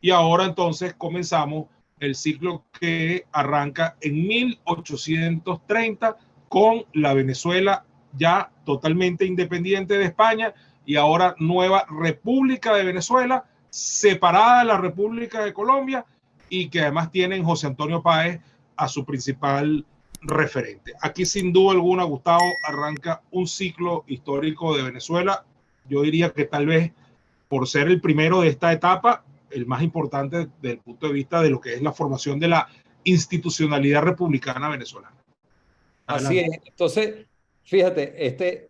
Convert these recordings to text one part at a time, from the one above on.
y ahora entonces comenzamos el ciclo que arranca en 1830 con la Venezuela ya totalmente independiente de España y ahora nueva República de Venezuela, separada de la República de Colombia y que además tienen José Antonio Páez a su principal referente. Aquí sin duda alguna, Gustavo, arranca un ciclo histórico de Venezuela. Yo diría que tal vez por ser el primero de esta etapa, el más importante desde el punto de vista de lo que es la formación de la institucionalidad republicana venezolana. Así es. Entonces, fíjate,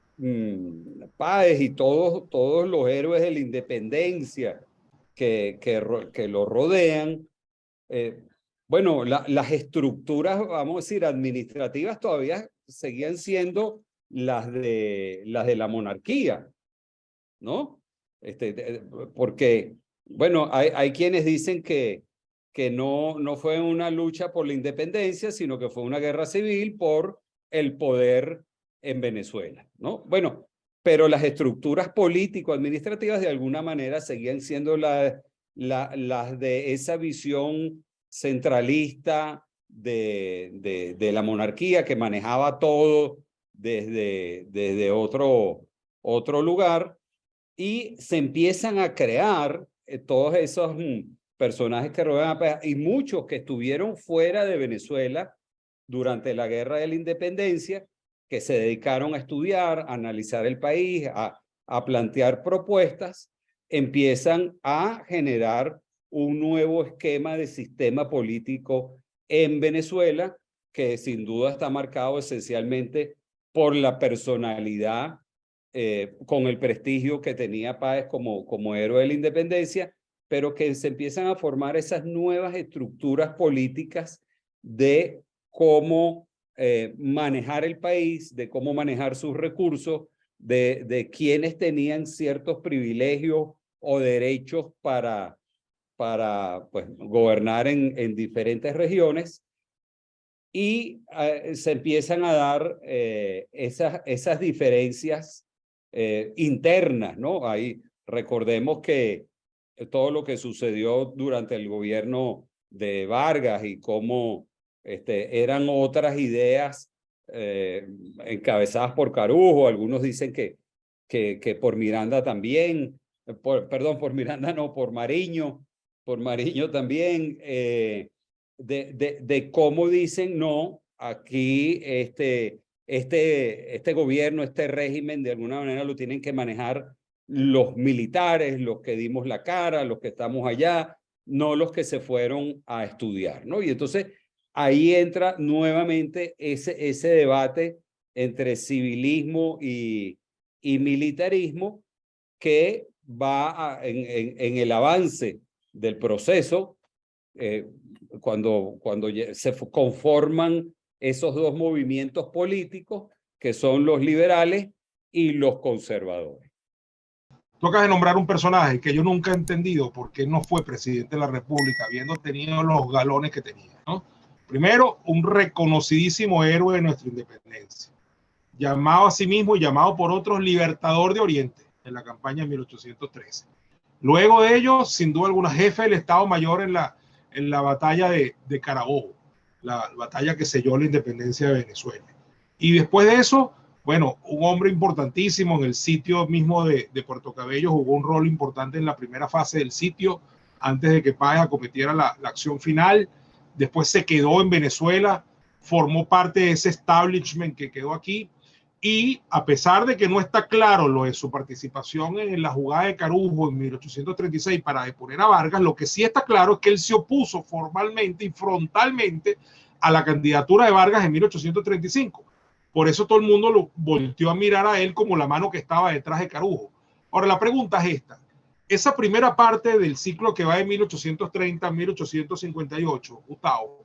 Páez y todos los héroes de la independencia que lo rodean, bueno, las estructuras, vamos a decir, administrativas todavía seguían siendo las de la monarquía, ¿no? Porque, bueno, hay quienes dicen que no fue una lucha por la independencia, sino que fue una guerra civil por el poder en Venezuela, ¿no? Bueno, pero las estructuras político-administrativas de alguna manera seguían siendo las de esa visión centralista de la monarquía que manejaba todo desde otro lugar, y se empiezan a crear todos esos personajes que rodean a Páez y muchos que estuvieron fuera de Venezuela durante la Guerra de la Independencia, que se dedicaron a estudiar, a analizar el país, a plantear propuestas, empiezan a generar un nuevo esquema de sistema político en Venezuela, que sin duda está marcado esencialmente por la personalidad, con el prestigio que tenía Páez como héroe de la independencia, pero que se empiezan a formar esas nuevas estructuras políticas de cómo manejar el país, de cómo manejar sus recursos, de quienes tenían ciertos privilegios o derechos para pues, gobernar en diferentes regiones, y se empiezan a dar esas diferencias internas, ¿no? Ahí recordemos que todo lo que sucedió durante el gobierno de Vargas y cómo eran otras ideas encabezadas por Carujo. Algunos dicen que por Miranda también, perdón, por Miranda no, por Mariño también, de cómo dicen, no, aquí este gobierno, este régimen, de alguna manera lo tienen que manejar los militares, los que dimos la cara, los que estamos allá, no los que se fueron a estudiar, ¿no? Y entonces ahí entra nuevamente ese debate entre civilismo y militarismo, que va en el avance del proceso, cuando se conforman esos dos movimientos políticos, que son los liberales y los conservadores. Tú acabas de nombrar un personaje que yo nunca he entendido por qué no fue presidente de la República, habiendo tenido los galones que tenía, ¿no? Primero, un reconocidísimo héroe de nuestra independencia, llamado a sí mismo y llamado por otros libertador de Oriente en la campaña de 1813. Luego de ello, sin duda alguna, jefe del Estado Mayor en la batalla de Carabobo, la batalla que selló la independencia de Venezuela. Y después de eso, bueno, un hombre importantísimo en el sitio mismo de Puerto Cabello, jugó un rol importante en la primera fase del sitio, antes de que Páez acometiera la acción final. Después se quedó en Venezuela, formó parte de ese establishment que quedó aquí, y a pesar de que no está claro lo de su participación en la jugada de Carujo en 1836 para deponer a Vargas, lo que sí está claro es que él se opuso formalmente y frontalmente a la candidatura de Vargas en 1835. Por eso todo el mundo lo volteó a mirar a él como la mano que estaba detrás de Carujo. Ahora, la pregunta es esta. Esa primera parte del ciclo que va de 1830 a 1858, Gustavo,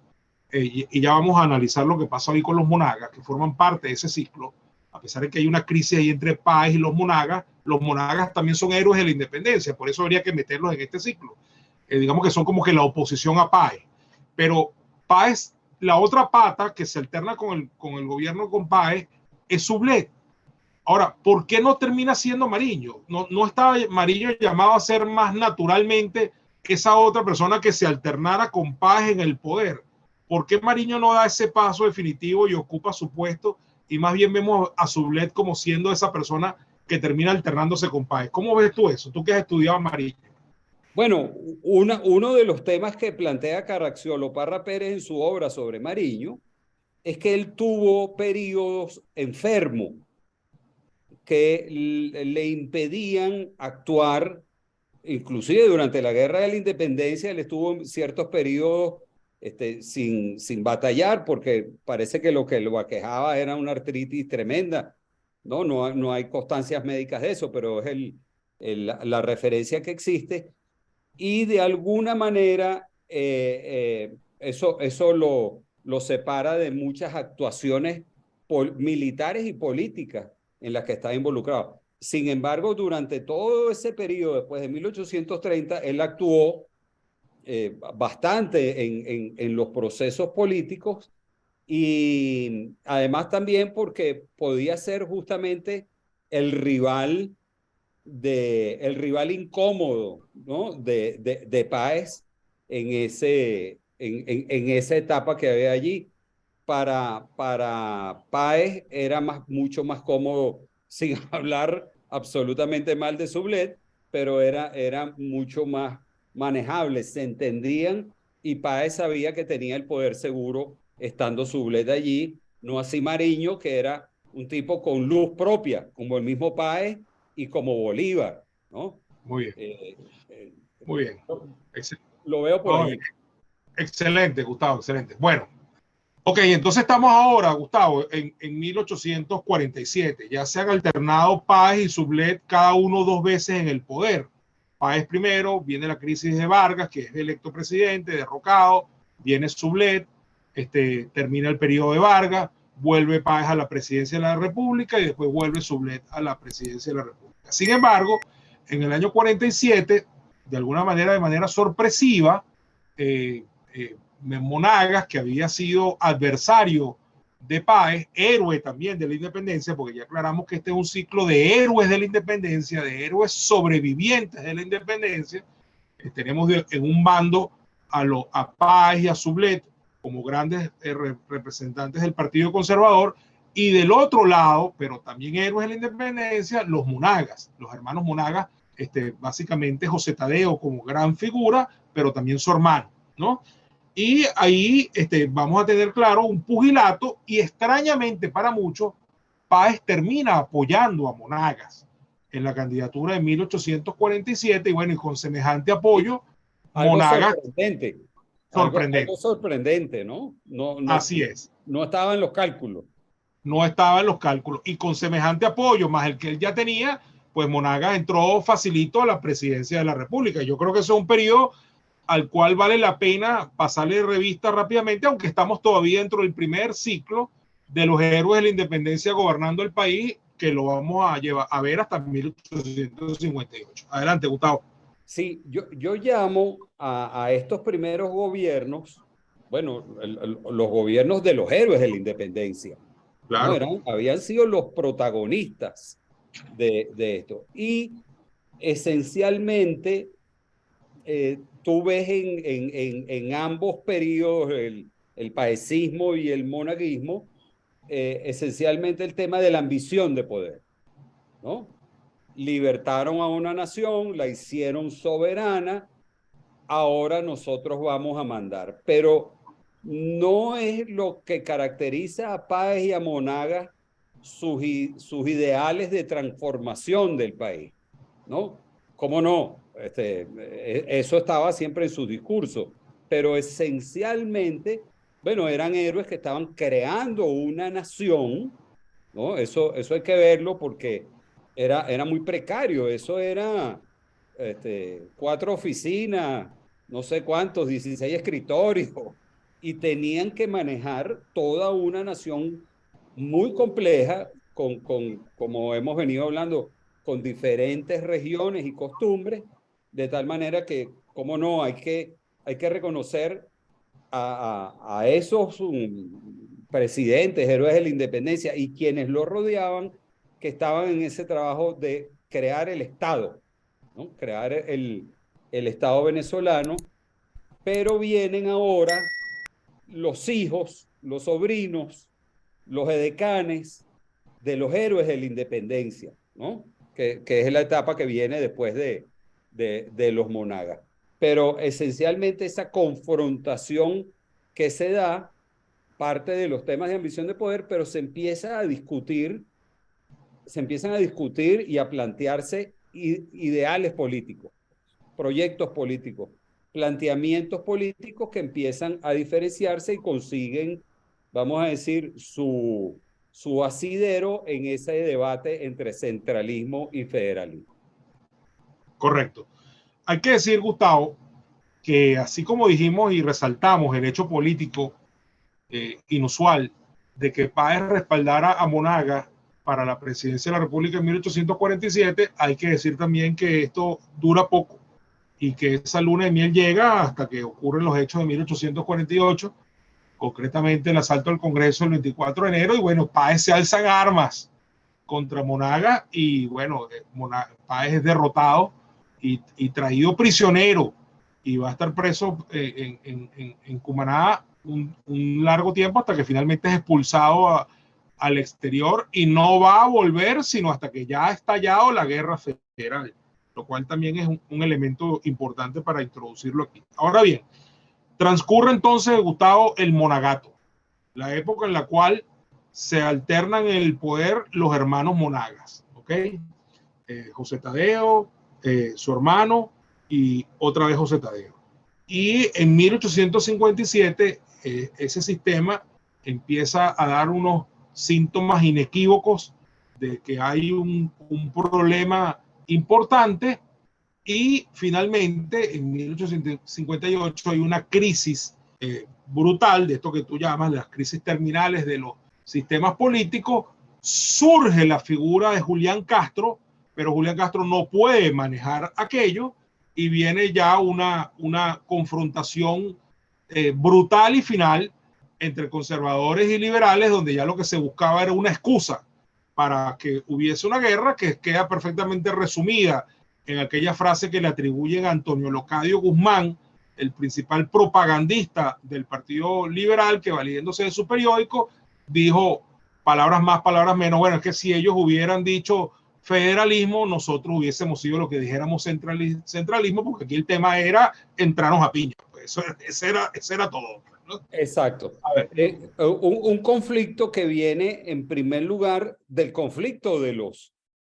y ya vamos a analizar lo que pasa hoy con los Monagas, que forman parte de ese ciclo. A pesar de que hay una crisis ahí entre Páez y los Monagas también son héroes de la independencia, por eso habría que meterlos en este ciclo. Digamos que son como que la oposición a Páez. Pero Páez, la otra pata que se alterna con el gobierno con Páez, es Sublet. Ahora, ¿por qué no termina siendo Mariño? No estaba Mariño llamado a ser más naturalmente esa otra persona que se alternara con Páez en el poder. ¿Por qué Mariño no da ese paso definitivo y ocupa su puesto? Y más bien vemos a Sublet como siendo esa persona que termina alternándose con Páez. ¿Cómo ves tú eso? Tú que has estudiado a Mariño. Bueno, uno de los temas que plantea Caracciolo Parra Pérez en su obra sobre Mariño es que él tuvo periodos enfermos que le impedían actuar, inclusive durante la Guerra de la Independencia, él estuvo en ciertos periodos sin batallar, porque parece que lo aquejaba era una artritis tremenda. No hay constancias médicas de eso, pero es la referencia que existe. Y de alguna manera eso lo separa de muchas actuaciones militares y políticas en las que está involucrado. Sin embargo, durante todo ese periodo, después de 1830, él actuó bastante en los procesos políticos y además también porque podía ser justamente el rival el rival incómodo, ¿no? de Páez en esa etapa que había allí. Para Páez era mucho más cómodo, sin hablar absolutamente mal de Sublet, pero era mucho más manejable, se entendían y Páez sabía que tenía el poder seguro estando Sublet allí, no así Mariño, que era un tipo con luz propia, como el mismo Páez y como Bolívar, ¿no? Muy bien, Eh, muy bien. lo veo por allí. Excelente, Gustavo, excelente. Bueno, ok, entonces estamos ahora, Gustavo, en 1847. Ya se han alternado Páez y Sublet cada uno 2 veces en el poder. Páez primero, viene la crisis de Vargas, que es electo presidente, derrocado, viene Sublet, termina el periodo de Vargas, vuelve Páez a la presidencia de la República y después vuelve Sublet a la presidencia de la República. Sin embargo, en el año 47, de alguna manera, de manera sorpresiva, Monagas, que había sido adversario de Páez, héroe también de la independencia, porque ya aclaramos que este es un ciclo de héroes de la independencia, de héroes sobrevivientes de la independencia. Tenemos en un bando a Páez y a Sublet como grandes representantes del Partido Conservador, y del otro lado, pero también héroes de la independencia, los Monagas, los hermanos Monagas, básicamente José Tadeo como gran figura, pero también su hermano, ¿no? Y ahí vamos a tener claro un pugilato, y extrañamente para muchos, Páez termina apoyando a Monagas en la candidatura de 1847, y bueno, y con semejante apoyo, Algo Monagas, sorprendente. sorprendente. Algo sorprendente, ¿no? Así es. No estaba en los cálculos. No estaba en los cálculos, y con semejante apoyo, más el que él ya tenía, pues Monagas entró facilito a la presidencia de la República. Yo creo que eso es un periodo al cual vale la pena pasarle revista rápidamente, aunque estamos todavía dentro del primer ciclo de los héroes de la independencia gobernando el país, que lo vamos a llevar a ver hasta 1858. Adelante, Gustavo. Sí, yo llamo a estos primeros gobiernos, bueno, los gobiernos de los héroes de la independencia, ¿no? Claro. Habían sido los protagonistas de esto. Y esencialmente, tú ves en ambos periodos, el paecismo y el monaguismo, esencialmente el tema de la ambición de poder, ¿no? Libertaron a una nación, la hicieron soberana, ahora nosotros vamos a mandar. Pero no es lo que caracteriza a Páez y a Monagas sus ideales de transformación del país, ¿no? ¿Cómo no? Eso estaba siempre en su discurso, pero esencialmente, bueno, eran héroes que estaban creando una nación, ¿no? Eso hay que verlo porque era muy precario, eso era 4 oficinas, no sé cuántos, 16 escritorios, y tenían que manejar toda una nación muy compleja, como hemos venido hablando, con diferentes regiones y costumbres, de tal manera que, cómo no, hay que reconocer a esos presidentes, héroes de la independencia y quienes lo rodeaban, que estaban en ese trabajo de crear el Estado, ¿no? Crear el Estado venezolano, pero vienen ahora los hijos, los sobrinos, los edecanes de los héroes de la independencia, ¿no? Que es la etapa que viene después de los Monagas. Pero esencialmente esa confrontación que se da parte de los temas de ambición de poder, pero se empieza a discutir, se empiezan a discutir y a plantearse ideales políticos, proyectos políticos, planteamientos políticos que empiezan a diferenciarse y consiguen, vamos a decir, su asidero en ese debate entre centralismo y federalismo. Correcto. Hay que decir, Gustavo, que así como dijimos y resaltamos el hecho político inusual de que Páez respaldara a Monagas para la presidencia de la República en 1847, hay que decir también que esto dura poco y que esa luna de miel llega hasta que ocurren los hechos de 1848, concretamente el asalto al Congreso el 24 de enero, y bueno, Páez se alza en armas contra Monagas y bueno, Páez es derrotado y traído prisionero y va a estar preso en Cumaná un largo tiempo hasta que finalmente es expulsado al exterior y no va a volver sino hasta que ya ha estallado la guerra federal, lo cual también es un elemento importante para introducirlo aquí. Ahora bien, transcurre entonces, Gustavo, el Monagato, la época en la cual se alternan en el poder los hermanos Monagas, ¿ok? José Tadeo, su hermano y otra vez José Tadeo. Y en 1857 ese sistema empieza a dar unos síntomas inequívocos de que hay un problema importante y finalmente en 1858 hay una crisis brutal de esto que tú llamas las crisis terminales de los sistemas políticos. Surge la figura de Julián Castro, pero Julián Castro no puede manejar aquello y viene ya una confrontación brutal y final entre conservadores y liberales, donde ya lo que se buscaba era una excusa para que hubiese una guerra que queda perfectamente resumida en aquella frase que le atribuyen a Antonio Locadio Guzmán, el principal propagandista del Partido Liberal, que valiéndose de su periódico, dijo palabras más, palabras menos. Bueno, es que si ellos hubieran dicho federalismo, nosotros hubiésemos sido lo que dijéramos centralismo, porque aquí el tema era entrarnos a piña. Pues ese era todo, ¿no? Exacto. Un conflicto que viene en primer lugar del conflicto de los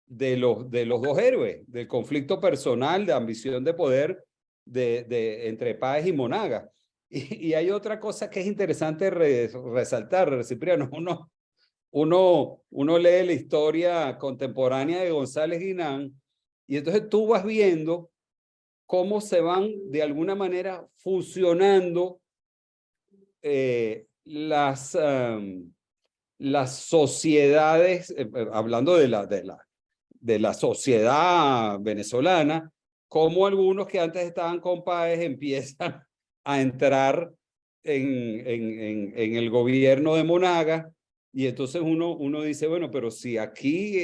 dos héroes, del conflicto personal, de ambición de poder entre Páez y Monagas. Y hay otra cosa que es interesante resaltar, Cipriano. Uno lee la historia contemporánea de González Guinán y entonces tú vas viendo cómo se van de alguna manera fusionando las sociedades, hablando de la sociedad venezolana, como algunos que antes estaban con Páez empiezan a entrar en el gobierno de Monagas, y entonces uno dice, bueno, pero si aquí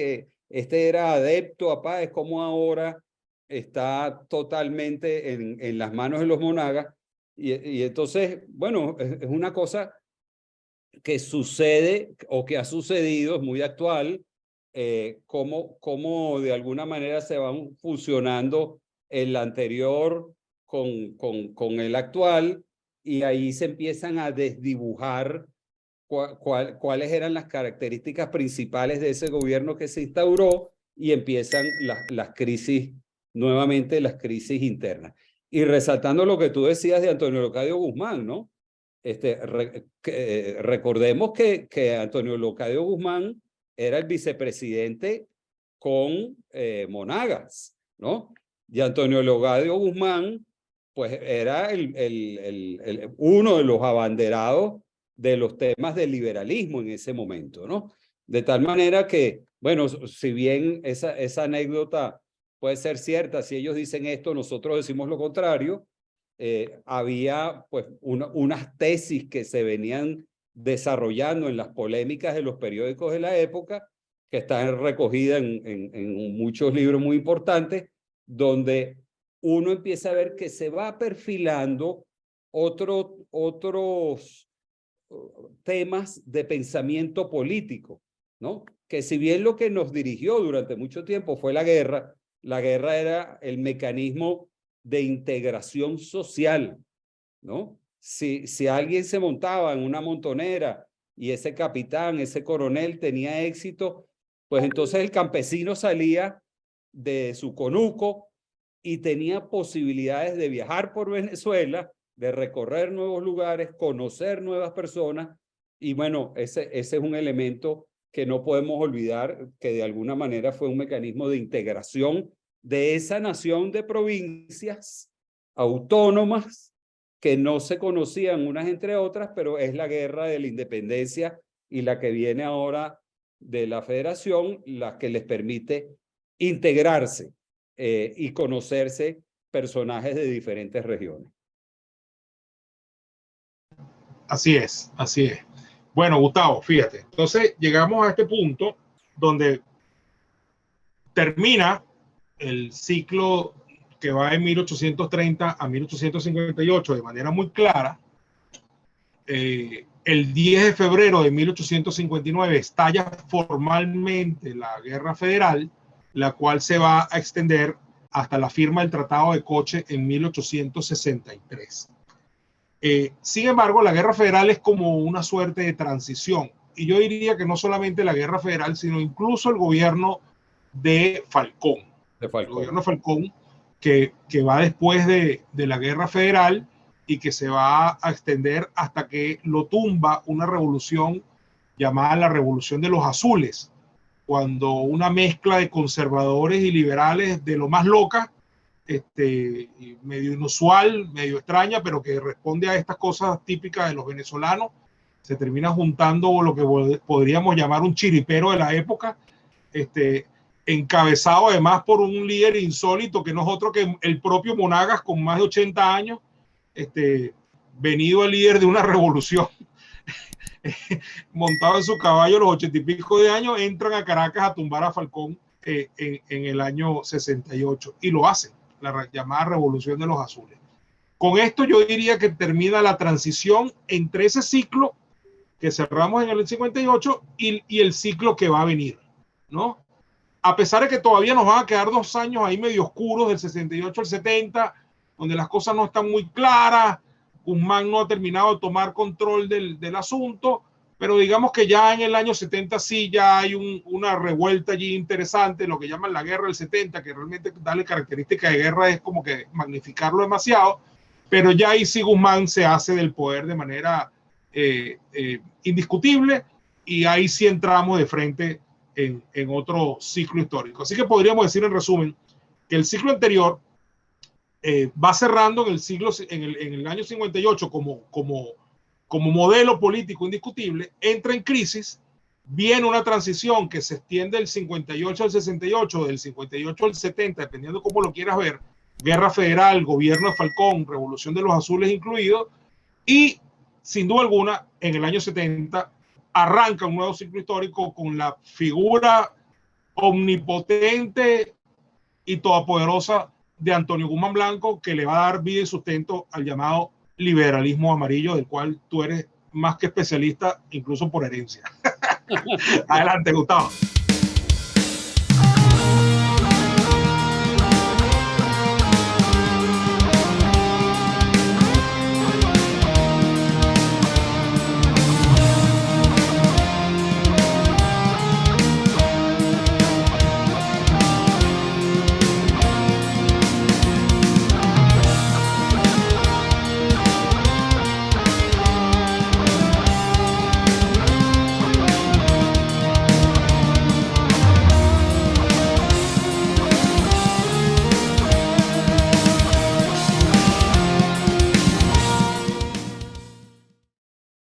este era adepto a Páez, ¿cómo ahora está totalmente en las manos de los Monagas? Y entonces, bueno, es una cosa que sucede o que ha sucedido, es muy actual, cómo de alguna manera se van fusionando el anterior con el actual, y ahí se empiezan a desdibujar cuáles eran las características principales de ese gobierno que se instauró, y empiezan las crisis, nuevamente las crisis internas. Y resaltando lo que tú decías de Antonio Locadio Guzmán, ¿no? Recordemos que Antonio Locadio Guzmán era el vicepresidente con Monagas, ¿no? Y Antonio Locadio Guzmán, pues era uno de los abanderados de los temas del liberalismo en ese momento, ¿no? De tal manera que, bueno, si bien esa anécdota puede ser cierta, si ellos dicen esto, nosotros decimos lo contrario, había pues unas tesis que se venían desarrollando en las polémicas de los periódicos de la época, que están recogidas en muchos libros muy importantes, donde uno empieza a ver que se va perfilando otros temas de pensamiento político, ¿no? Que si bien lo que nos dirigió durante mucho tiempo fue la guerra era el mecanismo de integración social, ¿no? Si alguien se montaba en una montonera y ese capitán, ese coronel tenía éxito, pues entonces el campesino salía de su conuco y tenía posibilidades de viajar por Venezuela, de recorrer nuevos lugares, conocer nuevas personas. Y bueno, ese es un elemento que no podemos olvidar, que de alguna manera fue un mecanismo de integración de esa nación de provincias autónomas que no se conocían unas entre otras, pero es la guerra de la independencia y la que viene ahora de la federación, la que les permite integrarse y conocerse personajes de diferentes regiones. Así es, así es. Bueno, Gustavo, fíjate, entonces llegamos a este punto donde termina el ciclo que va de 1830 a 1858 de manera muy clara. El 10 de febrero de 1859 estalla formalmente la Guerra Federal, la cual se va a extender hasta la firma del Tratado de Coche en 1863. Sin embargo, la Guerra Federal es como una suerte de transición. Y yo diría que no solamente la Guerra Federal, sino incluso el gobierno de Falcón. El gobierno de Falcón, que va después de la Guerra Federal y que se va a extender hasta que lo tumba una revolución llamada la Revolución de los Azules, cuando una mezcla de conservadores y liberales de lo más loca, medio inusual, medio extraña, pero que responde a estas cosas típicas de los venezolanos, se termina juntando lo que podríamos llamar un chiripero de la época, encabezado además por un líder insólito que no es otro que el propio Monagas, con más de 80 años, venido el líder de una revolución, montado en su caballo a los 80 y pico de años, entran a Caracas a tumbar a Falcón en el año 68 y lo hacen, la llamada Revolución de los Azules. Con esto yo diría que termina la transición entre ese ciclo que cerramos en el 58 y el ciclo que va a venir, ¿no? A pesar de que todavía nos van a quedar 2 años ahí medio oscuros, del 68 al 70, donde las cosas no están muy claras, Guzmán no ha terminado de tomar control del asunto, pero digamos que ya en el año 70 sí ya hay una revuelta allí interesante, lo que llaman la guerra del 70, que realmente darle características de guerra es como que magnificarlo demasiado, pero ya ahí sí Guzmán se hace del poder de manera indiscutible, y ahí sí entramos de frente en otro ciclo histórico. Así que podríamos decir en resumen que el ciclo anterior va cerrando en el año 58 como modelo político indiscutible, entra en crisis, viene una transición que se extiende del 58 al 68, del 58 al 70, dependiendo cómo lo quieras ver, guerra federal, gobierno de Falcón, revolución de los azules incluido, y sin duda alguna en el año 70 arranca un nuevo ciclo histórico con la figura omnipotente y todopoderosa de Antonio Guzmán Blanco, que le va a dar vida y sustento al llamado liberalismo amarillo, del cual tú eres más que especialista, incluso por herencia. Adelante, Gustavo.